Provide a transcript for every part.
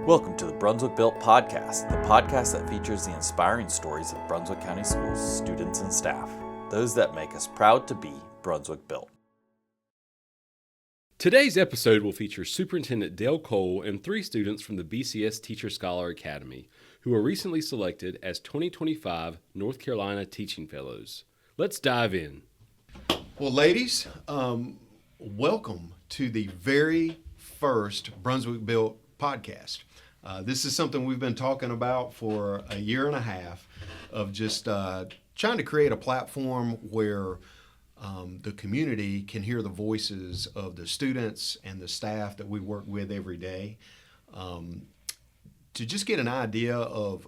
Welcome to the Brunswick Built Podcast, the podcast that features the inspiring stories of Brunswick County Schools, students, and staff, those that make us proud to be Brunswick Built. Today's episode will feature Superintendent Dale Cole and 3 students from the BCS Teacher Scholar Academy, who were recently selected as 2025 North Carolina Teaching Fellows. Let's dive in. Well, ladies, welcome to the very first Brunswick Built podcast. This is something we've been talking about for a year and a half of just trying to create a platform where the community can hear the voices of the students and the staff that we work with every day, to just get an idea of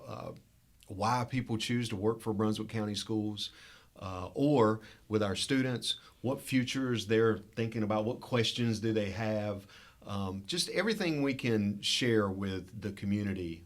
why people choose to work for Brunswick County Schools, or with our students, what futures they're thinking about, what questions do they have, just everything we can share with the community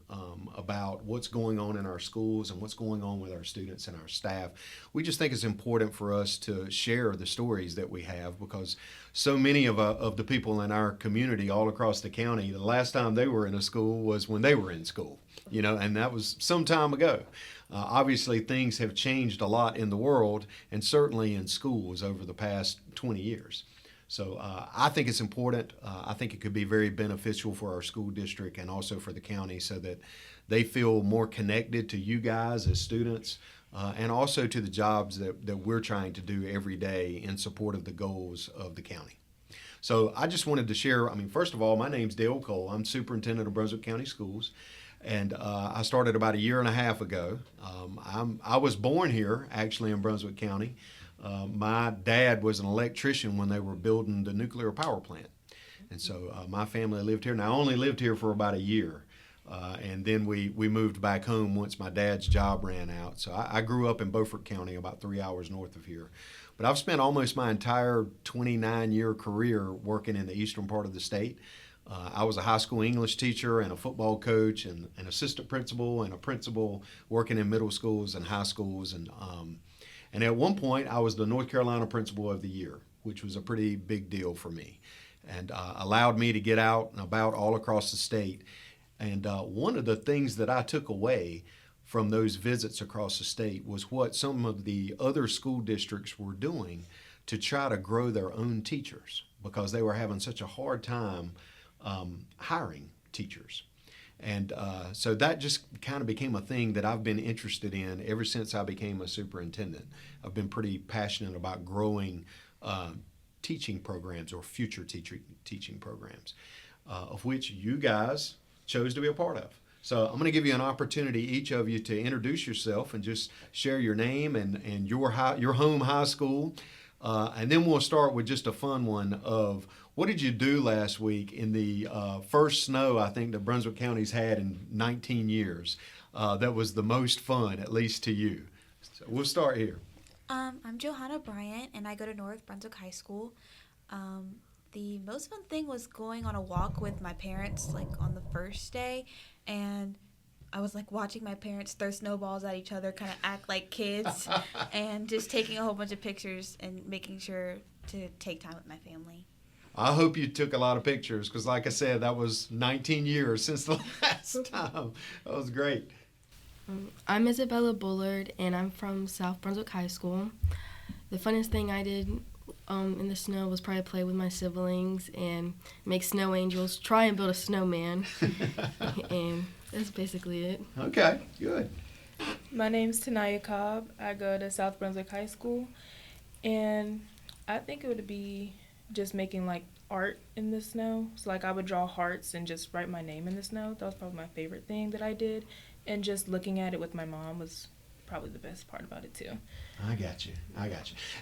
about what's going on in our schools and what's going on with our students and our staff. We just think it's important for us to share the stories that we have, because so many of the people in our community all across the county, the last time they were in a school was when they were in school, and that was some time ago. Obviously, things have changed a lot in the world and certainly in schools over the past 20 years. So I think it's important. I think it could be very beneficial for our school district and also for the county, so that they feel more connected to you guys as students, and also to the jobs that we're trying to do every day in support of the goals of the county. So I just wanted to share, first of all, my name's Dale Cole. I'm Superintendent of Brunswick County Schools, and I started about a year and a half ago. I was born here, actually, in Brunswick County. My dad was an electrician when they were building the nuclear power plant. And so my family lived here. Now, I only lived here for about a year. And then we moved back home once my dad's job ran out. So I grew up in Beaufort County, about 3 hours north of here. But I've spent almost my entire 29-year career working in the eastern part of the state. I was a high school English teacher and a football coach and an assistant principal and a principal working in middle schools and high schools. And at one point, I was the North Carolina Principal of the Year, which was a pretty big deal for me, and allowed me to get out and about all across the state. And one of the things that I took away from those visits across the state was what some of the other school districts were doing to try to grow their own teachers, because they were having such a hard time hiring teachers. And so that just kind of became a thing that I've been interested in ever since I became a superintendent. I've been pretty passionate about growing teaching programs, or future teaching programs, of which you guys chose to be a part of. So I'm going to give you an opportunity, each of you, to introduce yourself and just share your name and your home high school. And then we'll start with just a fun one of, what did you do last week in the first snow, I think, that Brunswick County's had in 19 years? That was the most fun, at least to you. So we'll start here. I'm Johanna Bryant, and I go to North Brunswick High School. The most fun thing was going on a walk with my parents, on the first day, and I was watching my parents throw snowballs at each other, kind of act like kids, and just taking a whole bunch of pictures and making sure to take time with my family. I hope you took a lot of pictures, because like I said, that was 19 years since the last time. That was great. I'm Isabella Bullard, and I'm from South Brunswick High School. The funnest thing I did in the snow was probably play with my siblings and make snow angels, try and build a snowman, and that's basically it. Okay, good. My name's Tanaya Cobb. I go to South Brunswick High School, and I think it would be just making art in the snow. So I would draw hearts and just write my name in the snow. That was probably my favorite thing that I did. And just looking at it with my mom was probably the best part about it too. I got you.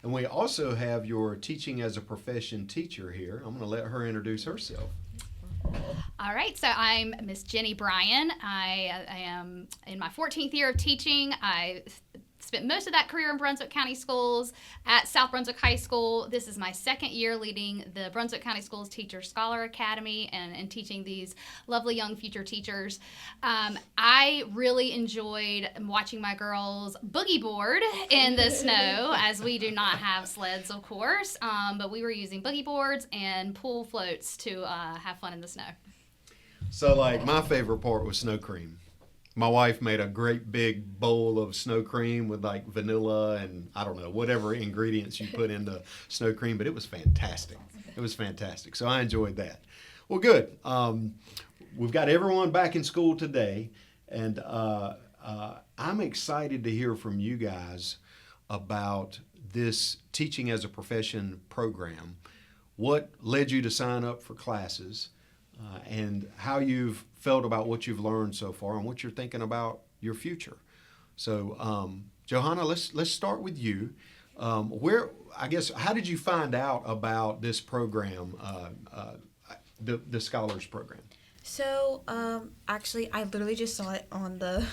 And we also have your teaching as a profession teacher here. I'm going to let her introduce herself. All right, so I'm Miss Jenny Bryan. I am in my 14th year of teaching. I spent most of that career in Brunswick County Schools at South Brunswick High School. This is my second year leading the Brunswick County Schools Teacher Scholar Academy and teaching these lovely young future teachers. I really enjoyed watching my girls boogie board in the snow, as we do not have sleds, of course, but we were using boogie boards and pool floats to have fun in the snow. So, like, my favorite part was snow cream. My wife made a great big bowl of snow cream with like vanilla and I don't know, whatever ingredients you put into snow cream, but it was fantastic. It was fantastic. So I enjoyed that. Well, good. We've got everyone back in school today, and I'm excited to hear from you guys about this teaching as a profession program. What led you to sign up for classes? And how you've felt about what you've learned so far and what you're thinking about your future. So, Johanna, let's start with you. How did you find out about this program, the Scholars Program? So, actually, I literally just saw it on the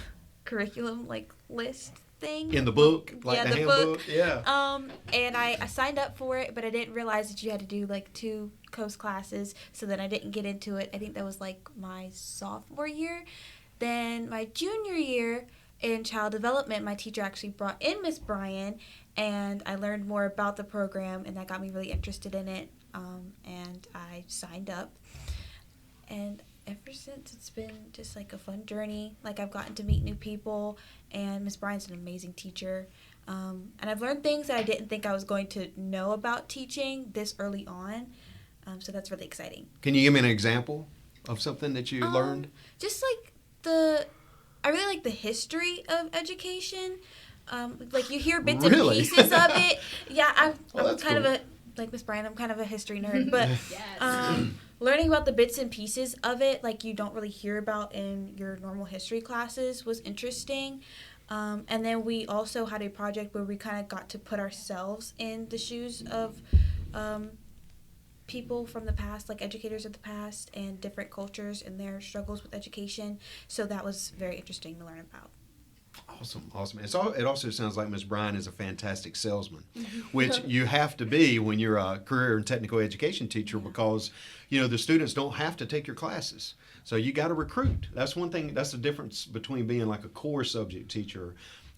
curriculum list thing. In the book, the handbook? book. Yeah. And I signed up for it, but I didn't realize that you had to do 2 coast classes, so then I didn't get into it. I think that was my sophomore year. Then my junior year in child development, my teacher actually brought in Miss Bryan, and I learned more about the program, and that got me really interested in it, and I signed up. And ever since, it's been just a fun journey. I've gotten to meet new people, and Miss Bryan's an amazing teacher. And I've learned things that I didn't think I was going to know about teaching this early on. So that's really exciting. Can you give me an example of something that you learned? Just I really like the history of education. You hear bits and pieces of it. Yeah, I'm kind of a, like Miss Bryan, I'm kind of a history nerd. But Yes. Learning about the bits and pieces of it, you don't really hear about in your normal history classes, was interesting. And then we also had a project where we kind of got to put ourselves in the shoes of people from the past, educators of the past, and different cultures and their struggles with education. So that was very interesting to learn about. Awesome. It also sounds like Ms. Bryan is a fantastic salesman, which you have to be when you're a career and technical education teacher, because the students don't have to take your classes. So you got to recruit. That's one thing. That's the difference between being a core subject teacher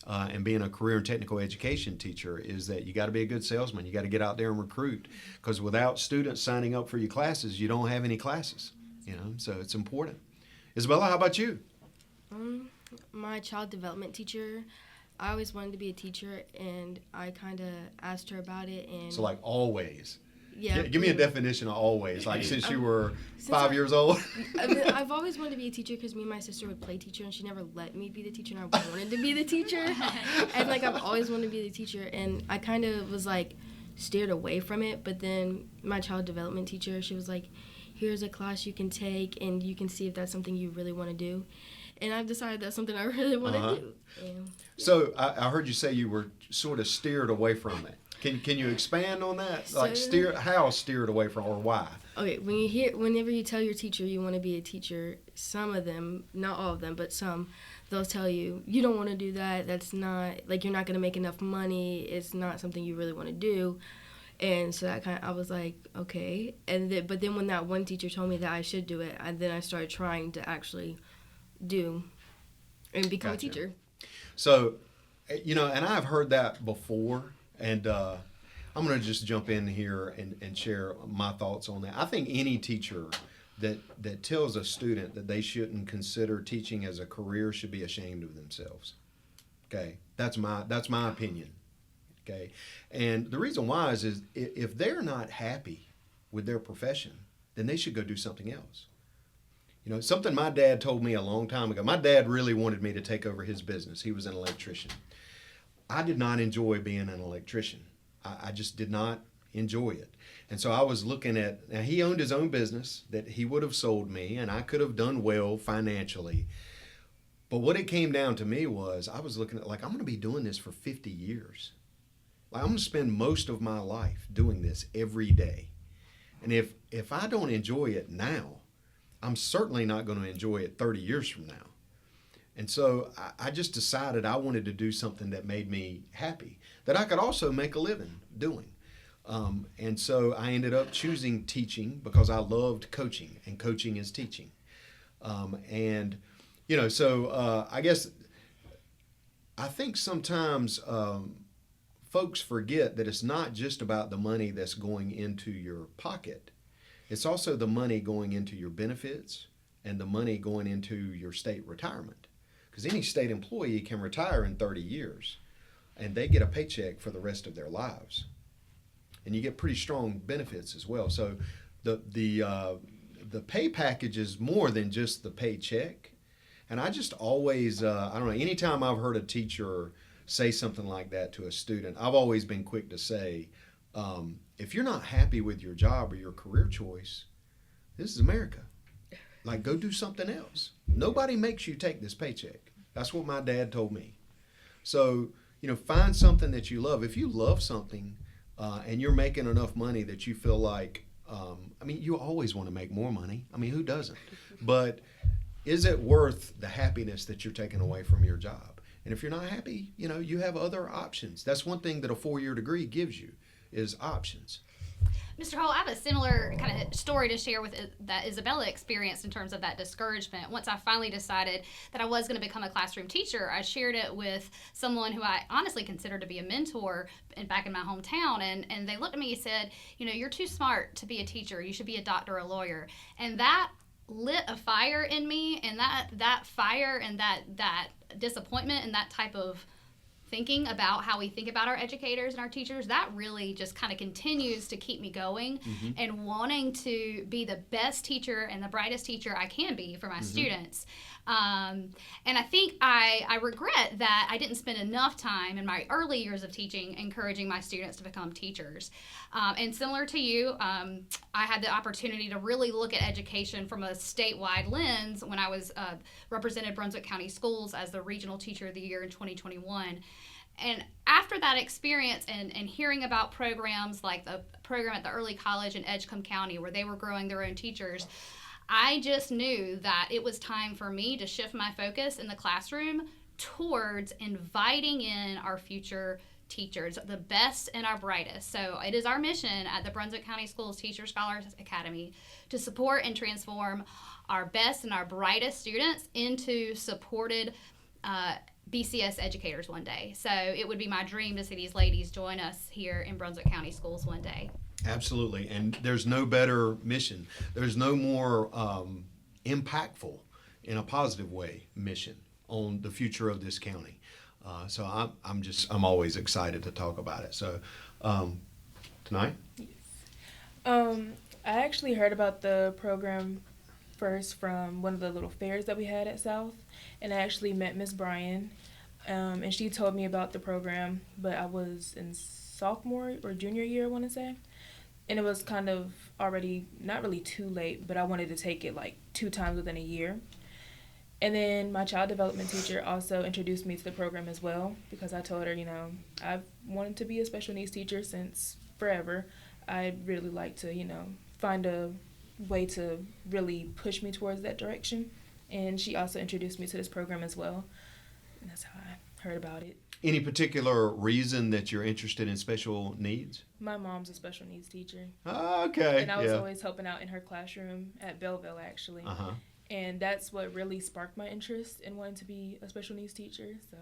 and being a career and technical education teacher, is that you got to be a good salesman. You got to get out there and recruit, because without students signing up for your classes, you don't have any classes. So it's important. Isabella, how about you? My child development teacher, I always wanted to be a teacher, and I kind of asked her about it. And so always. Yeah. Give me a definition of always, since you were 5 years old. I've always wanted to be a teacher because me and my sister would play teacher, and she never let me be the teacher, and I wanted to be the teacher. And I've always wanted to be the teacher, and I kind of was steered away from it. But then my child development teacher, she was like, here's a class you can take, and you can see if that's something you really want to do. And I've decided that's something I really want to do. And, yeah. So I heard you say you were sort of steered away from it. Can you expand on that? How steered away from, or why? Okay, whenever you tell your teacher you want to be a teacher, some of them, not all of them, but some, they'll tell you, you don't want to do that. That's not, you're not going to make enough money. It's not something you really want to do. And so I was like, okay. But then when that one teacher told me that I should do it, then I started trying to actually do and become a teacher. So, and I've heard that before, and I'm going to just jump in here and share my thoughts on that. I think any teacher that tells a student that they shouldn't consider teaching as a career should be ashamed of themselves. Okay, that's my opinion. Okay, and the reason why is if they're not happy with their profession, then they should go do something else. Something my dad told me a long time ago. My dad really wanted me to take over his business. He was an electrician. I did not enjoy being an electrician. I just did not enjoy it. And so I was looking at, now he owned his own business that he would have sold me, and I could have done well financially. But what it came down to me was, I was looking at I'm going to be doing this for 50 years. I'm going to spend most of my life doing this every day. And if I don't enjoy it now, I'm certainly not going to enjoy it 30 years from now. And so I just decided I wanted to do something that made me happy, that I could also make a living doing. And so I ended up choosing teaching because I loved coaching, and coaching is teaching. I guess I think sometimes folks forget that it's not just about the money that's going into your pocket. It's also the money going into your benefits and the money going into your state retirement. Because any state employee can retire in 30 years, and they get a paycheck for the rest of their lives. And you get pretty strong benefits as well. So the pay package is more than just the paycheck. And I just always, I don't know, anytime I've heard a teacher say something like that to a student, I've always been quick to say, if you're not happy with your job or your career choice, this is America. Like, go do something else. Nobody makes you take this paycheck. That's what my dad told me. So, find something that you love. If you love something and you're making enough money that you feel like, you always want to make more money. Who doesn't? But is it worth the happiness that you're taking away from your job? And if you're not happy, you have other options. That's one thing that a 4-year degree gives you, is options. Mr. Hall, I have a similar kind of story to share with that Isabella experienced in terms of that discouragement. Once I finally decided that I was going to become a classroom teacher, I shared it with someone who I honestly considered to be a mentor back in my hometown, and they looked at me and said, you're too smart to be a teacher. You should be a doctor or a lawyer. And that lit a fire in me, and that fire and that disappointment and that type of thinking about how we think about our educators and our teachers, that really just kind of continues to keep me going and wanting to be the best teacher and the brightest teacher I can be for my students. And I think I regret that I didn't spend enough time in my early years of teaching encouraging my students to become teachers. And similar to you, I had the opportunity to really look at education from a statewide lens when I was represented Brunswick County Schools as the Regional Teacher of the Year in 2021. And after that experience and hearing about programs like the program at the early college in Edgecombe County where they were growing their own teachers, I just knew that it was time for me to shift my focus in the classroom towards inviting in our future teachers, the best and our brightest. So it is our mission at the Brunswick County Schools Teacher Scholar Academy to support and transform our best and our brightest students into supported BCS educators one day. So it would be my dream to see these ladies join us here in Brunswick County Schools one day. Absolutely. And there's no better mission. There's no more impactful, in a positive way, mission on the future of this county. So I'm always excited to talk about it. So tonight? Yes. I actually heard about the program first from one of the little fairs that we had at South, and I actually met Miss Bryan, and she told me about the program, but I was in sophomore or junior year, I want to say, and it was kind of already not really too late, but I wanted to take it like 2 times within a year. And then my child development teacher also introduced me to the program as well, because I told her, I've wanted to be a special needs teacher since forever. I'd really like to, find a way to really push me towards that direction. And she also introduced me to this program as well. And that's how I heard about it. Any particular reason that you're interested in special needs? My mom's a special needs teacher. Oh, okay. And I was always helping out in her classroom at Belleville, actually. Uh-huh. And that's what really sparked my interest in wanting to be a special needs teacher. So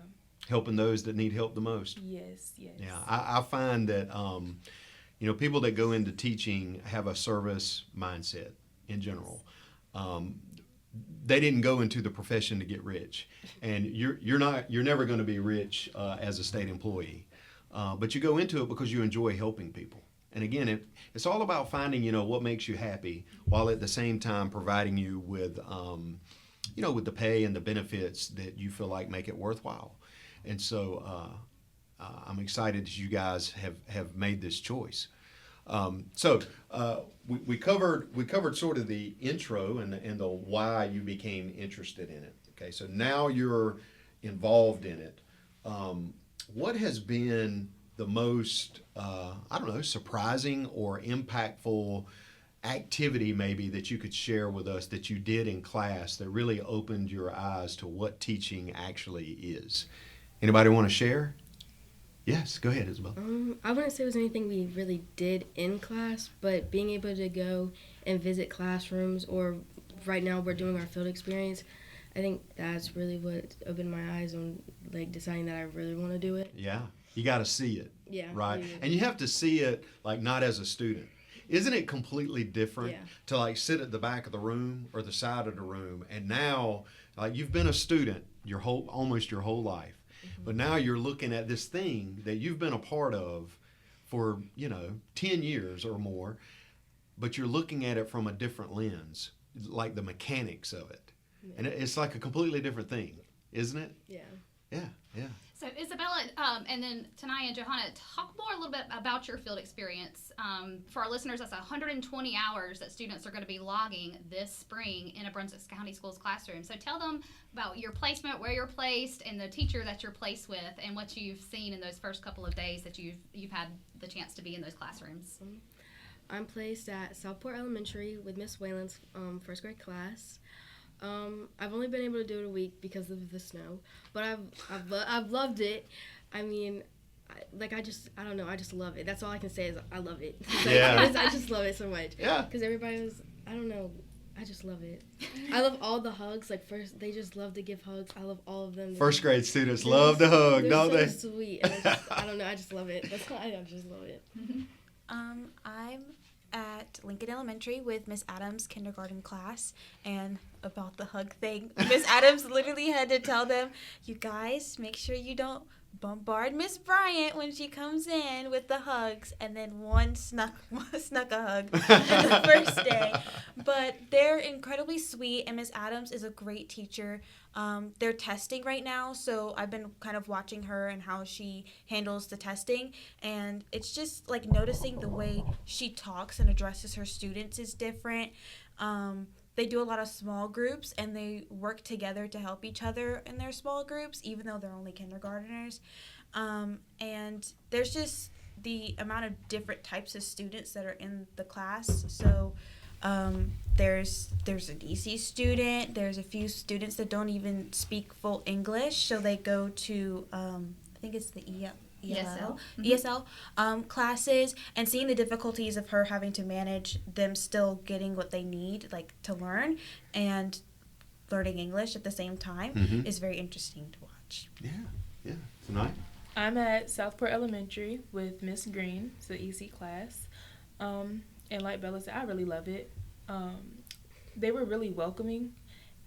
helping those that need help the most. Yes. Yeah, I find that people that go into teaching have a service mindset in general. They didn't go into the profession to get rich, and you're never going to be rich as a state employee, but you go into it because you enjoy helping people. And again, it's all about finding what makes you happy, while at the same time providing you with with the pay and the benefits that you feel like make it worthwhile. And so I'm excited that you guys have made this choice. So we covered sort of the intro and the why you became interested in it. Okay, so now you're involved in it. What has been the most surprising or impactful activity maybe that you could share with us that you did in class that really opened your eyes to what teaching actually is? Anybody want to share? Yes, go ahead, Isabel. I wouldn't say it was anything we really did in class, but being able to go and visit classrooms, or right now we're doing our field experience, I think that's really what opened my eyes on deciding that I really want to do it. Yeah, you got to see it. Yeah. Right, and you have to see it not as a student. Isn't it completely different Yeah. to like sit at the back of the room or the side of the room, and now like you've been a student almost your whole life, but now you're looking at this thing that you've been a part of for 10 years or more, but you're looking at it from a different lens, like the mechanics of it, and it's like a completely different thing, isn't it? Yeah. Yeah. So Isabella, and then Tanaya and Johanna, talk more a little bit about your field experience. For our listeners, that's 120 hours that students are going to be logging this spring in a Brunswick County Schools classroom. So tell them about your placement, where you're placed, and the teacher that you're placed with, and what you've seen in those first couple of days that you've had the chance to be in those classrooms. I'm placed at Southport Elementary with Miss Whalen's first grade class. I've only been able to do it a week because of the snow, but I've loved it. I mean, I don't know, I just love it. That's all I can say is I love it. Yeah. I just love it so much. Yeah. Because everybody was, I don't know, I just love it. I love all the hugs. Like first, they just love to give hugs. I love all of them. First grade students love to hug, they're don't so they? sweet. And I don't know, I just love it. I just love it. I'm at Lincoln Elementary with Miss Adams' kindergarten class, and about the hug thing, Miss Adams literally had to tell them, you guys, make sure you don't bombard Miss Bryant when she comes in with the hugs, and then one snuck a hug the first day. But they're incredibly sweet, and Miss Adams is a great teacher. They're testing right now, so I've been kind of watching her and how she handles the testing, and it's just like noticing the way she talks and addresses her students is different. They do a lot of small groups, and they work together to help each other in their small groups, even though they're only kindergartners. And there's just the amount of different types of students that are in the class. So there's an EC student. There's a few students that don't even speak full English, so they go to I think it's the ESL classes, and seeing the difficulties of her having to manage them still getting what they need, like to learn, and learning English at the same time is very interesting to watch. Yeah. Tonight? I'm at Southport Elementary with Miss Green. It's the EC class. And like Bella said, I really love it. They were really welcoming.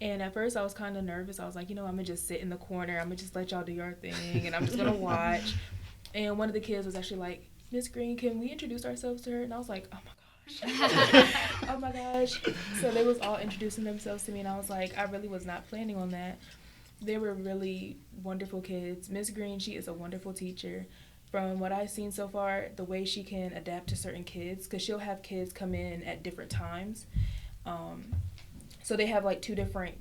And at first I was kind of nervous. I was like, I'm going to just sit in the corner. I'm going to just let y'all do your thing, and I'm just going to watch. And one of the kids was actually like, Miss Green, can we introduce ourselves to her? And I was like, oh my gosh. Oh my gosh. So they was all introducing themselves to me, and I was like, I really was not planning on that. They were really wonderful kids. Miss Green, she is a wonderful teacher. From what I've seen so far, the way she can adapt to certain kids, because she'll have kids come in at different times. So they have like two different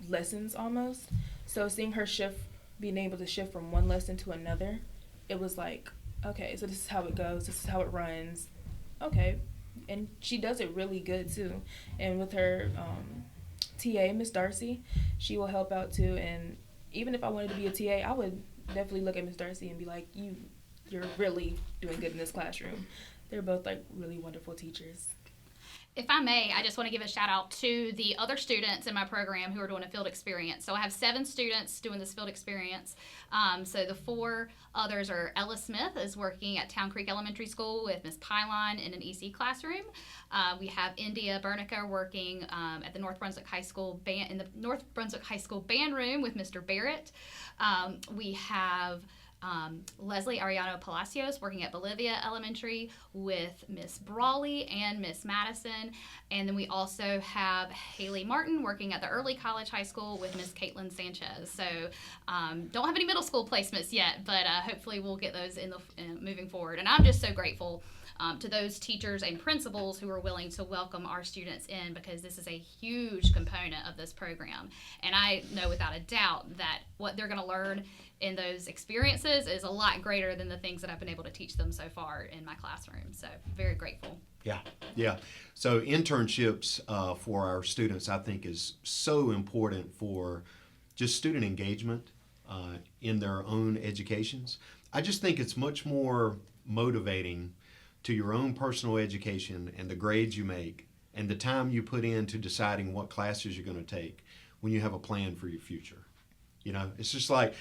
lessons almost. So seeing her being able to shift from one lesson to another, it was like, okay, so this is how it goes, this is how it runs. Okay. And she does it really good too. And with her TA, Miss Darcy, she will help out too. And even if I wanted to be a TA, I would definitely look at Miss Darcy and be like, you're really doing good in this classroom. They're both like really wonderful teachers. If I may, I just want to give a shout out to the other students in my program who are doing a field experience. So I have 7 students doing this field experience. So the 4 others are Ella Smith is working at Town Creek Elementary School with Miss Pylon in an EC classroom. We have India Bernica working at the North Brunswick High School in the North Brunswick High School band room with Mr. Barrett. We have Leslie Ariano Palacios working at Bolivia Elementary with Miss Brawley and Miss Madison. And then we also have Haley Martin working at the Early College High School with Miss Caitlin Sanchez. So don't have any middle school placements yet, but hopefully we'll get those in moving forward. And I'm just so grateful to those teachers and principals who are willing to welcome our students in, because this is a huge component of this program. And I know without a doubt that what they're going to learn in those experiences is a lot greater than the things that I've been able to teach them so far in my classroom. So very grateful. Yeah. So internships for our students, I think, is so important for just student engagement in their own educations. I just think it's much more motivating to your own personal education and the grades you make and the time you put into deciding what classes you're going to take when you have a plan for your future. It's just like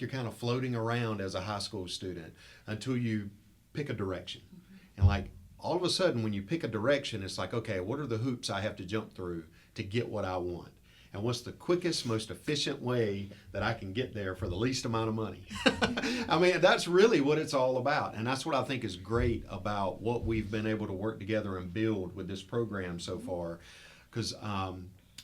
you're kind of floating around as a high school student until you pick a direction. And like all of a sudden when you pick a direction, it's like, okay, what are the hoops I have to jump through to get what I want? And what's the quickest, most efficient way that I can get there for the least amount of money? I mean, that's really what it's all about. And that's what I think is great about what we've been able to work together and build with this program so far. Because, I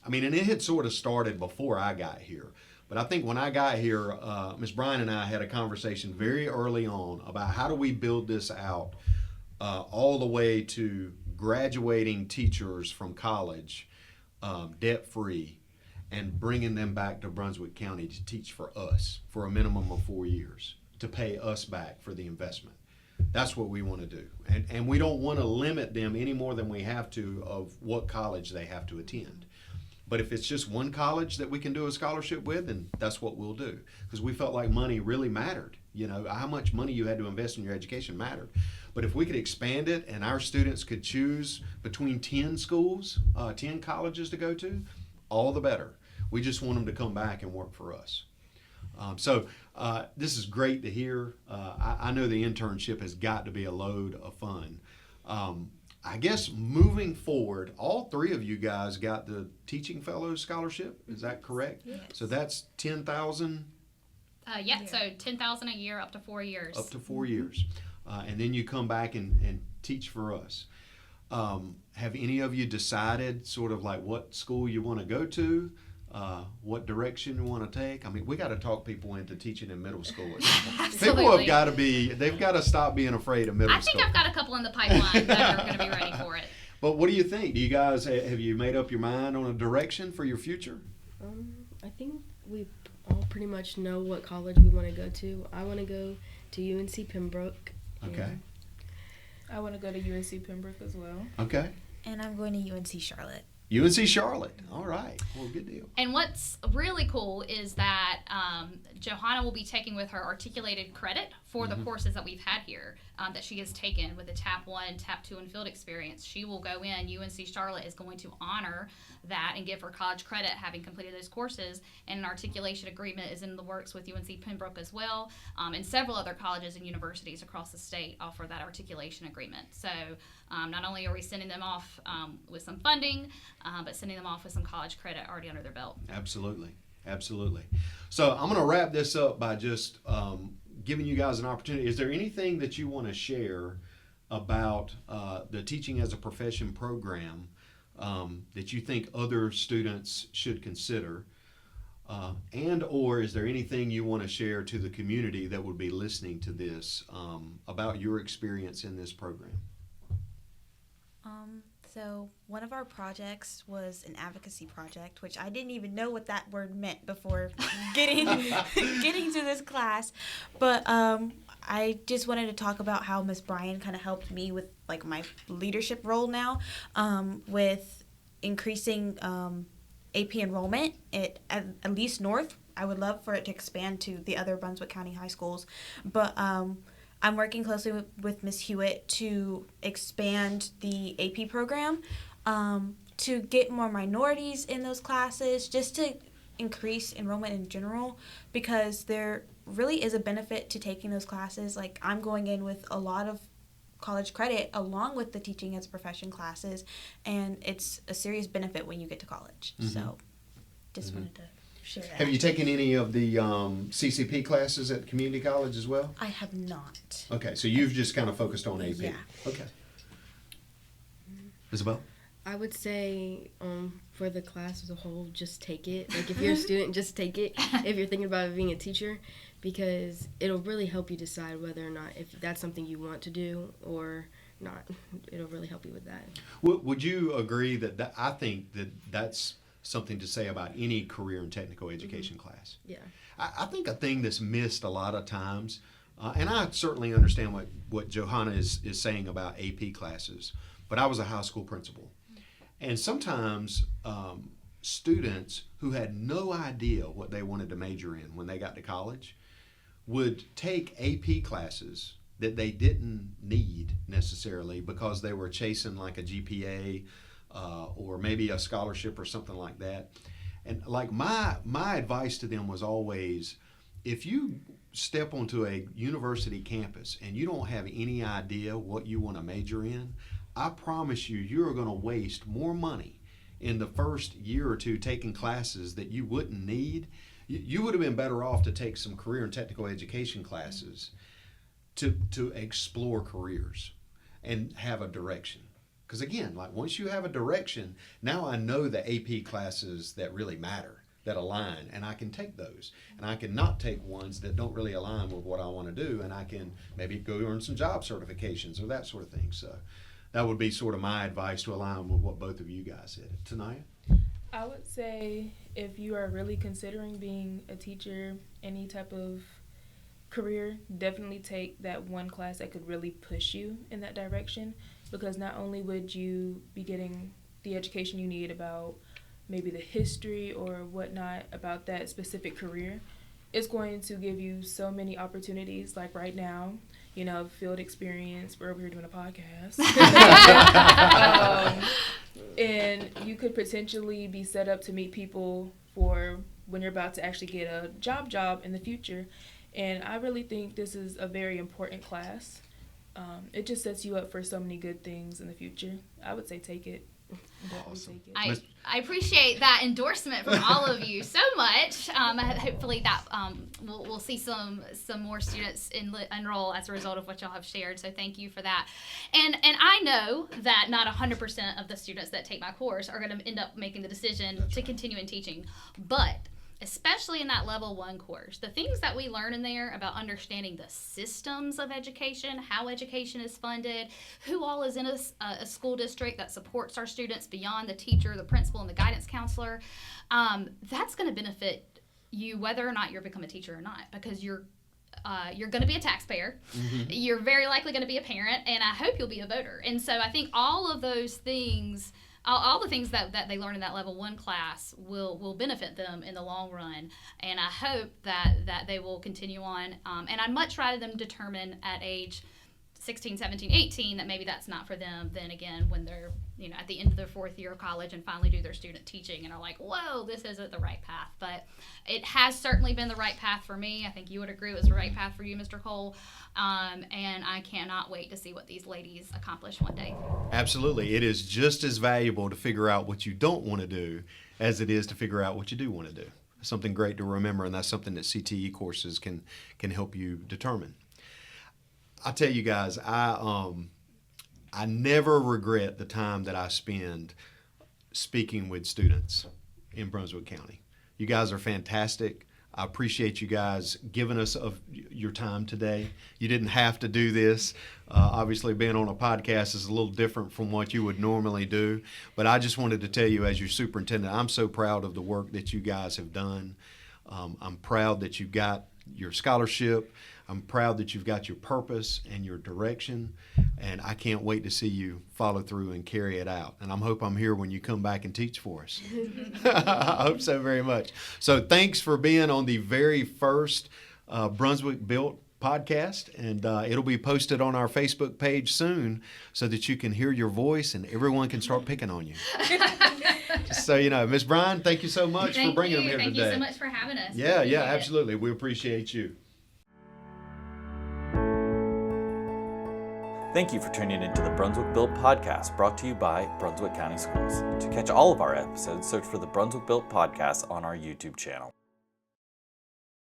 mean, and it had sort of started before I got here. But I think when I got here, Ms. Bryan and I had a conversation very early on about how do we build this out all the way to graduating teachers from college debt-free, and bringing them back to Brunswick County to teach for us for a minimum of 4 years to pay us back for the investment. That's what we want to do. And we don't want to limit them any more than we have to of what college they have to attend. But if it's just one college that we can do a scholarship with, then that's what we'll do. Because we felt like money really mattered. You know, how much money you had to invest in your education mattered. But if we could expand it and our students could choose between 10 schools, 10 colleges to go to, all the better. We just want them to come back and work for us. So this is great to hear. I know the internship has got to be a load of fun. I guess moving forward, all three of you guys got the Teaching Fellows Scholarship. Is that correct? Yes. So that's $10,000 Yeah, so $10,000 a year up to 4 years. up to 4 years, and then you come back and teach for us. Have any of you decided sort of like what school you want to go to? What direction you want to take? I mean, we got to talk people into teaching in middle school. People have got to they've got to stop being afraid of middle school. I think I've got a couple in the pipeline that are going to be ready for it. But what do you think? Do you guys, have you made up your mind on a direction for your future? I think we all pretty much know what college we want to go to. I want to go to UNC Pembroke. Okay. I want to go to UNC Pembroke as well. Okay. And I'm going to UNC Charlotte. UNC Charlotte. All right. Well, good deal. And what's really cool is that Johanna will be taking with her articulated credit for the courses that we've had here that she has taken with the TAP 1, TAP 2, and field experience. She will go in. UNC Charlotte is going to honor that and give her college credit having completed those courses. And an articulation agreement is in the works with UNC Pembroke as well. And several other colleges and universities across the state offer that articulation agreement. So not only are we sending them off with some funding, but sending them off with some college credit already under their belt. Absolutely. Absolutely. So I'm going to wrap this up by just giving you guys an opportunity. Is there anything that you want to share about the Teaching as a Profession program that you think other students should consider? And or is there anything you want to share to the community that would be listening to this about your experience in this program? So one of our projects was an advocacy project, which I didn't even know what that word meant before getting to this class. But I just wanted to talk about how Miss Bryan kind of helped me with like my leadership role now with increasing AP enrollment at least North. I would love for it to expand to the other Brunswick County high schools, but I'm working closely with Ms. Hewitt to expand the AP program to get more minorities in those classes, just to increase enrollment in general, because there really is a benefit to taking those classes. Like, I'm going in with a lot of college credit along with the Teaching as a Profession classes, and it's a serious benefit when you get to college. Mm-hmm. So just wanted to share that. Have you taken any of the CCP classes at community college as well? I have not. Okay, so you've just kind of focused on AP. Yeah. Okay. Isabel? I would say for the class as a whole, just take it. Like, if you're a student, just take it if you're thinking about being a teacher, because it'll really help you decide whether or not if that's something you want to do or not. It'll really help you with that. Would you agree that I think that's something to say about any career and technical education class? Yeah. I think a thing that's missed a lot of times, and I certainly understand what Johanna is saying about AP classes, but I was a high school principal. And sometimes students who had no idea what they wanted to major in when they got to college would take AP classes that they didn't need necessarily because they were chasing like a GPA or maybe a scholarship or something like that. And like my advice to them was always, if you step onto a university campus and you don't have any idea what you want to major in, I promise you, you're going to waste more money in the first year or two taking classes that you wouldn't need. You would have been better off to take some career and technical education classes to explore careers and have a direction. Because again, like once you have a direction, now I know the AP classes that really matter, that align, and I can take those. And I can not take ones that don't really align with what I want to do, and I can maybe go earn some job certifications or that sort of thing. So that would be sort of my advice to align with what both of you guys said. Tanaya? I would say if you are really considering being a teacher, any type of career, definitely take that one class that could really push you in that direction, because not only would you be getting the education you need about maybe the history or whatnot about that specific career, it's going to give you so many opportunities, like right now, you know, field experience. We're over here doing a podcast. And you could potentially be set up to meet people for when you're about to actually get a job in the future. And I really think this is a very important class. It just sets you up for so many good things in the future. I would say take it. Awesome. I appreciate that endorsement from all of you so much. Hopefully that we'll see some more students enroll as a result of what y'all have shared. So thank you for that. And I know that not 100% of the students that take my course are going to end up making the decision to continue in teaching, but especially in that level 1 course, the things that we learn in there about understanding the systems of education, how education is funded, who all is in a school district that supports our students beyond the teacher, the principal, and the guidance counselor, that's going to benefit you whether or not you're become a teacher or not, because you're going to be a taxpayer. Mm-hmm. You're very likely going to be a parent, and I hope you'll be a voter. And so I think all of those things, all the things that they learn in that level 1 class will benefit them in the long run. And I hope that they will continue on. And I'd much rather them determine at age 16, 17, 18 that maybe that's not for them than again when they're, you know, at the end of their 4th year of college and finally do their student teaching and are like, whoa, this isn't the right path. But it has certainly been the right path for me. I think you would agree it was the right path for you, Mr. Cole. And I cannot wait to see what these ladies accomplish one day. Absolutely. It is just as valuable to figure out what you don't want to do as it is to figure out what you do want to do. Something great to remember, and that's something that CTE courses can help you determine. I tell you guys, I never regret the time that I spend speaking with students in Brunswick County. You guys are fantastic. I appreciate you guys giving us of your time today. You didn't have to do this. Obviously, being on a podcast is a little different from what you would normally do. But I just wanted to tell you, as your superintendent, I'm so proud of the work that you guys have done. I'm proud that you got your scholarship. I'm proud that you've got your purpose and your direction, and I can't wait to see you follow through and carry it out. And I hope I'm here when you come back and teach for us. I hope so very much. So thanks for being on the very first Brunswick Built podcast, and it'll be posted on our Facebook page soon so that you can hear your voice and everyone can start picking on you. Just so you know, Ms. Bryan, thank you so much for bringing them here today. Thank you so much for having us. Yeah, absolutely. We appreciate you. Thank you for tuning into the Brunswick Built podcast, brought to you by Brunswick County Schools. To catch all of our episodes, search for the Brunswick Built podcast on our YouTube channel.